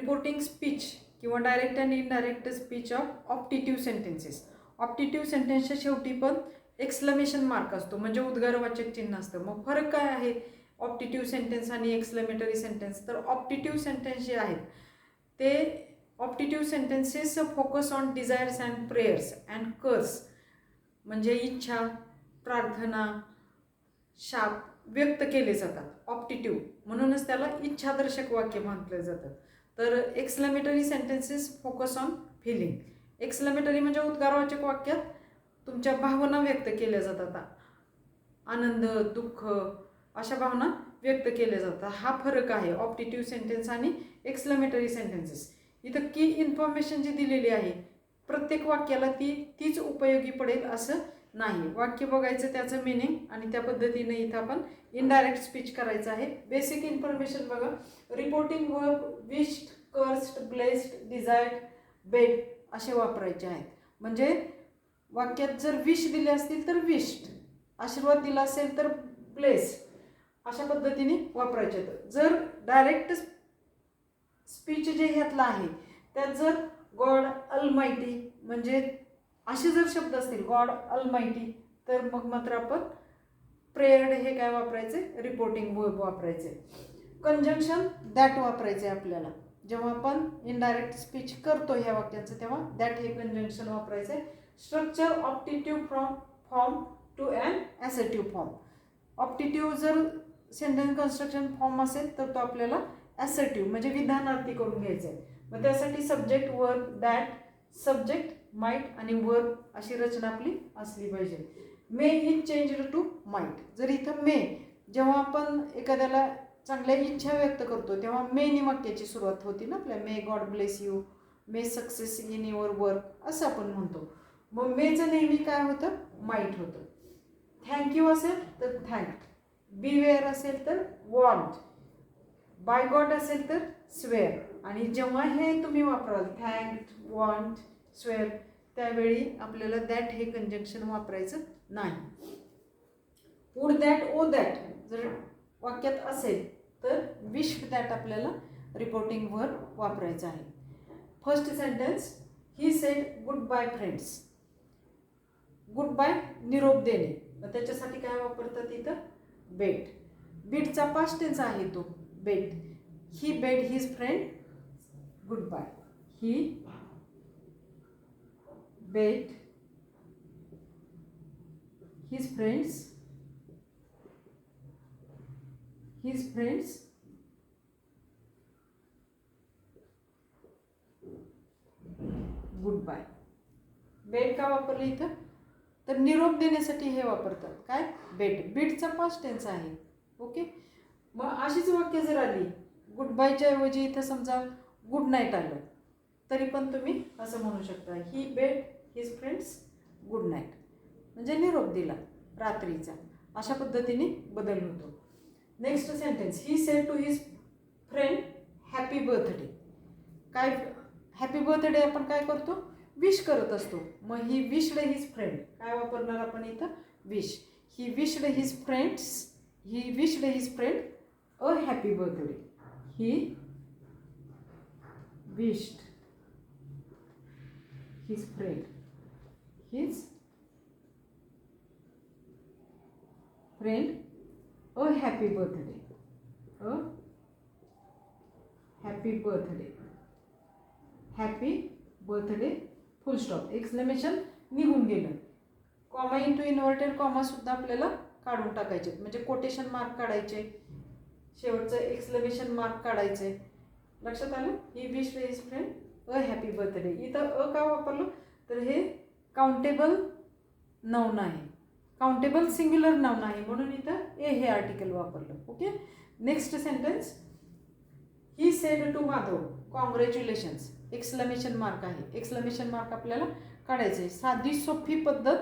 Reporting speech किंवा direct and indirect speech of optative sentences. Optative सेंटेन्सच्या शेवटी पण एक्सक्लेमेशन मार्क असतो, म्हणजे उद्गारवाचक चिन्ह असतं. मग फरक काय आहे ऑप्टिट्यूड सेंटेन्स आणि एक्सक्लेमेटरी सेंटेन्स? तर ऑप्टिट्यूड सेंटेन्स जे आहेत ते optative sentences focus on desires and prayers and curses, म्हणजे इच्छा, प्रार्थना, शाप व्यक्त केले जातात ऑप्टिट्यूड, म्हणूनच त्याला इच्छादर्शक वाक्य म्हटलं जातं. तर exclamatory sentences focus on feeling. Exclamatory म्हणजे उद्गारवाचक वाक्यात तुमच्या भावना व्यक्त केल्या जातात, आनंद, दुःख अशा भावना व्यक्त केल्या जातात. हा फरक आहे ऑप्टिट्यूड सेंटेन्स आणि एक्सक्लेमेटरी सेंटेन्सेस. इथं की इन्फॉर्मेशन जी दिलेली आहे प्रत्येक वाक्याला तीच उपयोगी पडेल असं नाही. वाक्य बघायचं, त्याचं मिनिंग, आणि त्या पद्धतीने इथं आपण इनडायरेक्ट स्पीच करायचं आहे. बेसिक इन्फॉर्मेशन बघा. Reporting verb wished, cursed, blessed, desired, bed असे वापरायचे आहेत. म्हणजे वाक्यात जर विश दिले असतील तर विश्ड, आशीर्वाद दिला असेल तर ब्लेस्ड, अशा पद्धतीने वापरायचे आहेत. जर डायरेक्ट स्पीच जे ह्यातलं आहे त्यात जर गॉड अलमायटी म्हणजे असे जर शब्द असतील गॉड अलमायटी, तर मग मात्र आपण प्रेयर्ड हे काय वापरायचे, रिपोर्टिंग वर्ब वापरायचे. कंजंक्शन दॅट वापरायचे आपल्याला. जेव्हा आपण इनडायरेक्ट स्पीच करतो ह्या वाक्यांचं तेव्हा दॅट हे कंजंक्शन वापरायचे. Structure optative form two and assertive form. Optative जर सेंटेन्स कन्स्ट्रक्शन फॉर्म असेल तर तो आपल्याला ॲसेटिव्ह म्हणजे विधानार्थी करून घ्यायचा आहे. मग त्यासाठी subject, verb, that, subject, might आणि वर्ब अशी रचना आपली असली पाहिजे. May is changed to might. जर इथं मे, जेव्हा आपण एखाद्याला चांगल्या इच्छा व्यक्त करतो तेव्हा मेनी वाक्याची सुरुवात होती ना आपल्या. May God bless you, may success in your work असं आपण म्हणतो. मग मेचं नेहमी काय होतं, माईट होतं. थँक्यू असेल तर थँक्ड, बीवेअर असेल तर वॉन्ट, बाय गॉड असेल तर स्वेअर. आणि जेव्हा हे तुम्ही वापराल थँक्ड, वॉन्ट, स्वेअर, त्यावेळी आपल्याला दॅट हे कंजंक्शन वापरायचं नाही. वुड दॅट, ओ दॅट जर वाक्यात असेल तर विश दॅट आपल्याला रिपोर्टिंग वर्ब वापरायचं आहे. First sentence, he said goodbye friends. Goodbye निरोप देणे, मग त्याच्यासाठी काय वापरतात इथं, बेट. बीटचा पास्ट टेन्स आहे तो बेट. ही bade his friend good bye. ही bade his friends good bye. बेट का वापरलं इथं, तर निरोप देण्यासाठी हे वापरतात काय, बेट. बीटचा पास्ट टेन्स आहे. ओके. मग अशीच वाक्य जर आली गुड बायच्या ऐवजी इथं समजा गुड नाईट आलं तरी पण तुम्ही असं म्हणू शकता, he bade his friends good night, म्हणजे निरोप दिला रात्रीचा. अशा पद्धतीने बदल होतो. Next sentence, he said to his friend happy birthday. काय, हॅपी बर्थडे आपण काय करतो, विश करत असतो. मग ही विशड हिज फ्रेंड, काय वापरणार आपण इथं, wish. He wished his friend a happy birthday. He wished his friend a happy birthday. Happy birthday full stop, exclamation निघून गेलं. कॉमा इंटू इन्व्हर्टेड कॉमा सुद्धा आपल्याला काढून टाकायचे, म्हणजे कोटेशन मार्क काढायचे, शेवटचं एक्सक्लेमेशन मार्क काढायचे. लक्षात आलं. He wish his friend a happy birthday. इथं अ का वापरलं, तर हे काउंटेबल नाउन आहे, काउंटेबल सिंग्युलर नाउन आहे, म्हणून इथं ए हे आर्टिकल वापरलं. Okay. Next sentence, he said to Madhav congratulations. Exclamation mark आहे, एक्सक्लेमेशन मार्क आपल्याला काढायचे. साधी सोपी पद्धत,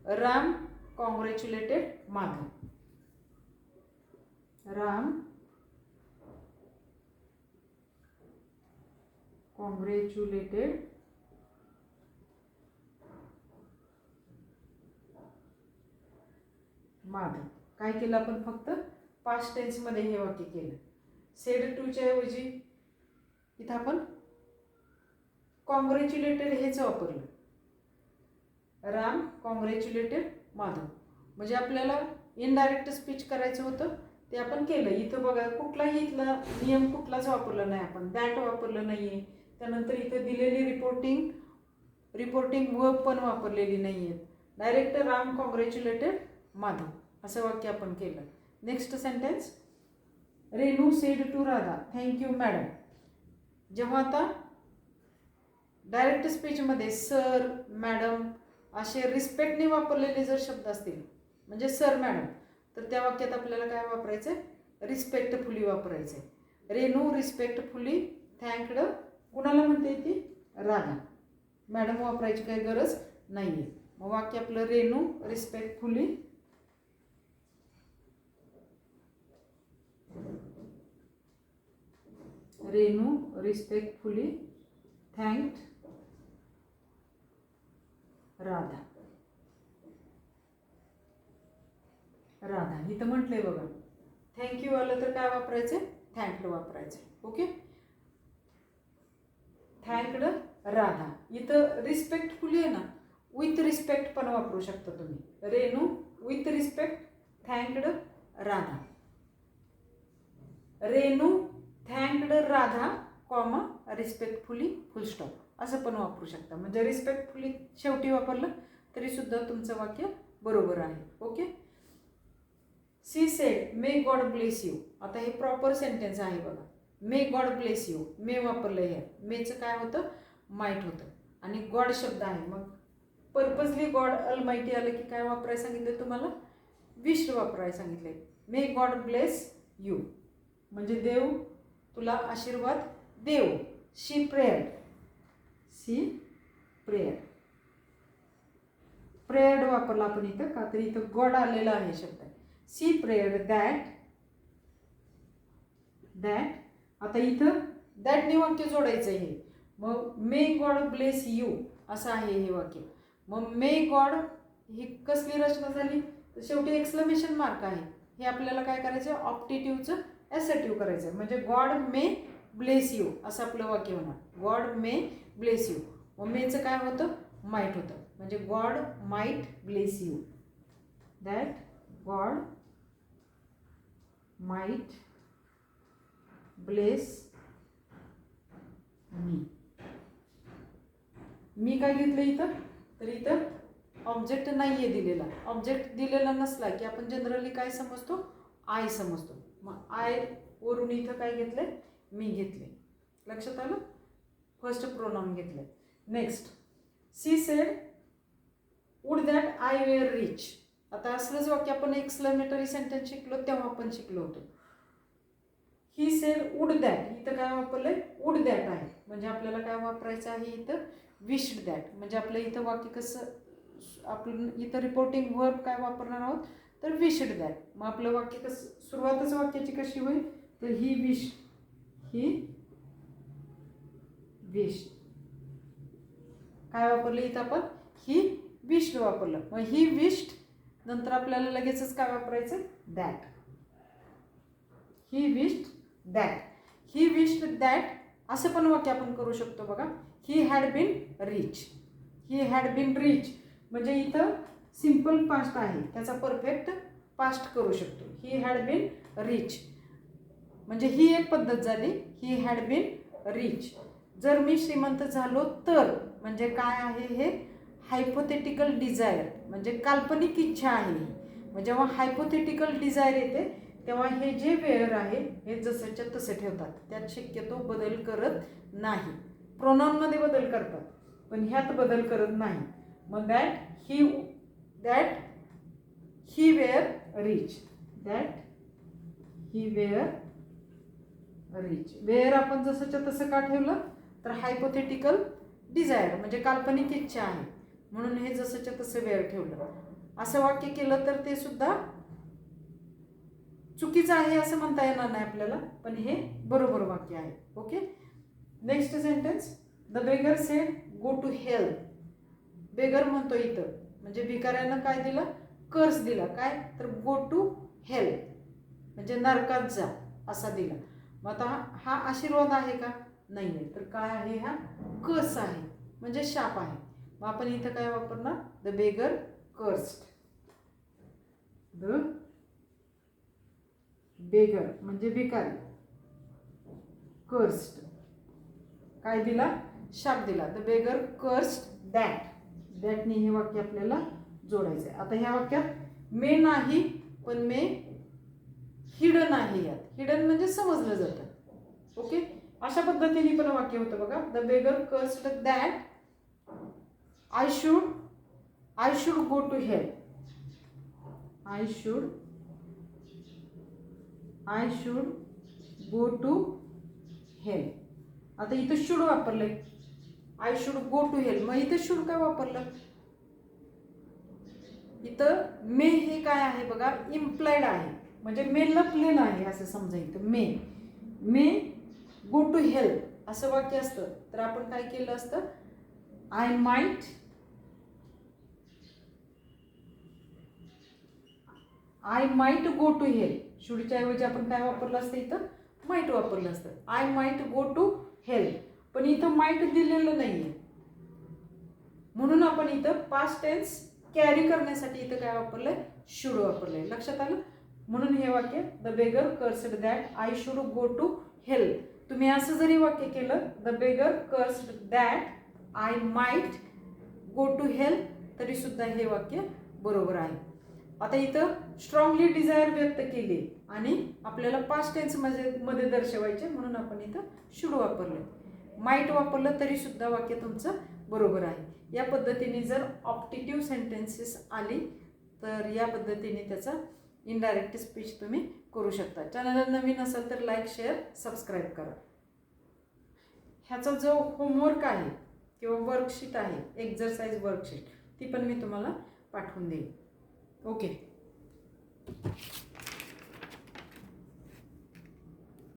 राम कॉंग्रॅच्युलेटेड माधव. राम कॉंग्रॅच्युलेटेड माधव. काय केलं आपण, फक्त पास्ट टेन्समध्ये हे वाक्य केलं. सेड टूच्या ऐवजी इथं आपण कॉंग्रॅच्युलेटेड हेच वापरलं. राम कॉंग्रॅच्युलेटेड माधव. म्हणजे आपल्याला इनडायरेक्ट स्पीच करायचं होतं ते आपण केलं. इथं बघा कुठलाही इथला नियम कुठलाच वापरला नाही आपण. दॅट वापरलं नाही आहे. त्यानंतर इथं दिलेली रिपोर्टिंग वर्ब पण वापरलेली नाही आहेत. डायरेक्ट राम कॉंग्रॅच्युलेटेड माधव असं वाक्य आपण केलं. Next sentence, Renu said to Radha thank you madam. जेव्हा आता डायरेक्ट स्पीचमध्ये सर मॅडम असे रिस्पेक्टने वापरलेले जर शब्द असतील, म्हणजे सर मॅडम, तर त्या वाक्यात आपल्याला काय वापरायचं आहे? रिस्पेक्टफुली वापरायचं आहे. रेनू रिस्पेक्टफुली थँक्ड कुणाला म्हणते ती? राधा. मॅडम वापरायची काही गरज नाही आहे. मग वाक्य आपलं रेनू रिस्पेक्टफुली थँक्ड राधा. इथं म्हटलंय बघा, थँक्यू आलं तर काय वापरायचं? थँक्ड वापरायचं. ओके, थँक्ड राधा. इथं रिस्पेक्टफुली आहे ना, विथ रिस्पेक्ट पण वापरू शकता तुम्ही. Renu with respect thanked Radha. Renu thanked Radha comma respectfully full stop असं पण वापरू शकता. म्हणजे रिस्पेक्टफुली शेवटी वापरलं तरी सुद्धा तुमचं वाक्य बरोबर आहे. Okay, she said may God bless you. आता हे प्रॉपर सेंटेन्स आहे बघा. मे गॉड ब्लेस यू, मे वापरलं आहे. मेचं काय होतं? माईट होतं. आणि गॉड शब्द आहे, मग पर्पजली गॉड अलमाइटी आलं की काय वापरायला सांगितलं तुम्हाला? विश्ड वापरायला सांगितलंय. मे गॉड ब्लेस यू म्हणजे देव तुला आशीर्वाद देव. शी प्रेयर्ड वापरला आपण इथं का तर इथं गॉड आलेला आहे शब्द. शी प्रेयर्ड दॅट. आता इथं दॅटने वाक्य जोडायचं आहे. मग मे गॉड ब्लेस यू असं आहे हे वाक्य. मग मे गॉड ही कसली रचना झाली? तर शेवटी एक्सक्लेमेशन मार्क आहे. हे आपल्याला काय करायचं? ऑप्टिट्यूडचं ॲसर्टिव्ह करायचं. म्हणजे गॉड मे ब्लेस यू असं आपलं वाक्य होणार. God may bless you. मग मेचं काय होतं? माईट होतं. म्हणजे God might bless you. That God might bless me काय घेतलं इथं? तर इथं ऑब्जेक्ट नाही आहे दिलेला. ऑब्जेक्ट दिलेला नसला की आपण जनरली काय समजतो? आय समजतो. मग आय वरून इथं काय घेतलंय? मी घेतले. लक्षात आलं? फर्स्ट प्रोनाउन घेतलंय. Next, she said would that I were rich. आता असलंच वाक्य आपण एक्सक्लेमेटरी सेंटेन्स शिकलो तेव्हा आपण शिकलो होतो. ही सेड वुड दॅट, इथं काय वापरलंय? वुड दॅट आहे. म्हणजे आपल्याला काय वापरायचं आहे इथं? Wished that. म्हणजे आपलं इथं वाक्य कसं, आपण इथं रिपोर्टिंग वर्ब काय वापरणार आहोत? तर विश्ड दॅट. मग आपलं वाक्य कसं, सुरुवातच वाक्याची कशी होईल? तर ही विश्ड काय वापरलं इथं आपण? ही विश्ड वापरलं. मग ही विश्ड नंतर आपल्याला लगेचच काय वापरायचं? दॅट. ही विश्ड दॅट असं पण वाक्य आपण करू शकतो बघा. ही हॅड बीन रिच म्हणजे इथं सिम्पल पास्ट आहे, त्याचा परफेक्ट पास्ट करू शकतो. ही हॅड बीन रिच म्हणजे ही एक पद्धत झाली. He had been rich. जर मी श्रीमंत झालो तर म्हणजे काय आहे हे? हायपोथेटिकल डिझायर म्हणजे काल्पनिक इच्छा आहे. मग जेव्हा हायपोथेटिकल डिझायर येते तेव्हा हे जे वेअर आहे हे जसंच्या तसे ठेवतात. त्यात शक्यतो बदल करत नाही. प्रोनाउनमध्ये बदल करतात पण ह्यात बदल करत नाही. मग that he were rich. Were आपण जसंच्या तसं का ठेवलं? तर हायपोथेटिकल डिझायर म्हणजे काल्पनिक इच्छा आहे म्हणून हे जसंच्या तसं वेअर ठेवलं. असं वाक्य केलं तर ते सुद्धा चुकीचं आहे असं म्हणता येणार नाही आपल्याला, पण हे बरोबर वाक्य आहे. Okay, next sentence, the beggar said go to help. Beggar म्हणतो इथं म्हणजे भिकाऱ्यानं काय दिलं? कर्ज दिला. काय? तर गो टू हेल्प म्हणजे नरकात जा असा दिला. मग आता हा आशीर्वाद आहे का? नाही आहे. तर काय आहे, हा कस आहे म्हणजे शाप आहे. मग आपण इथं काय वापरणार, the beggar cursed. The beggar म्हणजे भिकारी, कर्स्ड काय दिला, शाप दिला. The beggar cursed that. दॅटने हे वाक्य आपल्याला जोडायचं आहे. आता ह्या वाक्यात मे नाही, पण मे हिडन आहे. यात हिडन म्हणजे समजलं जातं. ओके, अशा पद्धतीने पण वाक्य होतं बघा. The beggar cursed that I should go to hell. I should go to hell. आता इथं शुड वापरलंय, I should go to hell. मग इथं शुड काय वापरलं, इथं मे हे काय आहे बघा, इम्प्लाइड आहे म्हणजे मे लपलेलं आहे असं समजायचं. मे गो टू हेल्प असं वाक्य असतं तर आपण काय केलं असतं, I might go to help. शुडच्या ऐवजी आपण काय वापरलं असतं, इथं माइट वापरलं असतं. I might go to help. पण इथं माइट दिलेलं नाहीये म्हणून आपण इथं पास्ट टेन्स कॅरी करण्यासाठी इथं काय वापरलंय, शुड वापरलंय. लक्षात आलं. म्हणून हे वाक्य the beggar cursed that I should go to help. तुम्ही असं जरी वाक्य केलं, the beggar cursed that I might go to help, तरी सुद्धा हे वाक्य बरोबर आहे. आता इथं स्ट्रॉंगली डिझायर व्यक्त केली आणि आपल्याला पास्ट टेन्स मध्ये दर्शवायचे म्हणून आपण इथं शुड वापरलं. माइट वापरलं तरी सुद्धा वाक्य तुमचं बरोबर आहे. या पद्धतीने जर ऑप्टिट्यूड सेंटेन्सेस आली तर या पद्धतीने त्याचा इनडायरेक्ट स्पीच तुम्ही करू शकता. चॅनलला नवीन असेल तर लाईक, शेअर, सबस्क्राईब करा. ह्याचा जो होमवर्क आहे किंवा वर्कशीट आहे, एक्झरसाइज वर्कशीट, ती पण मी तुम्हाला पाठवून देईन. ओके.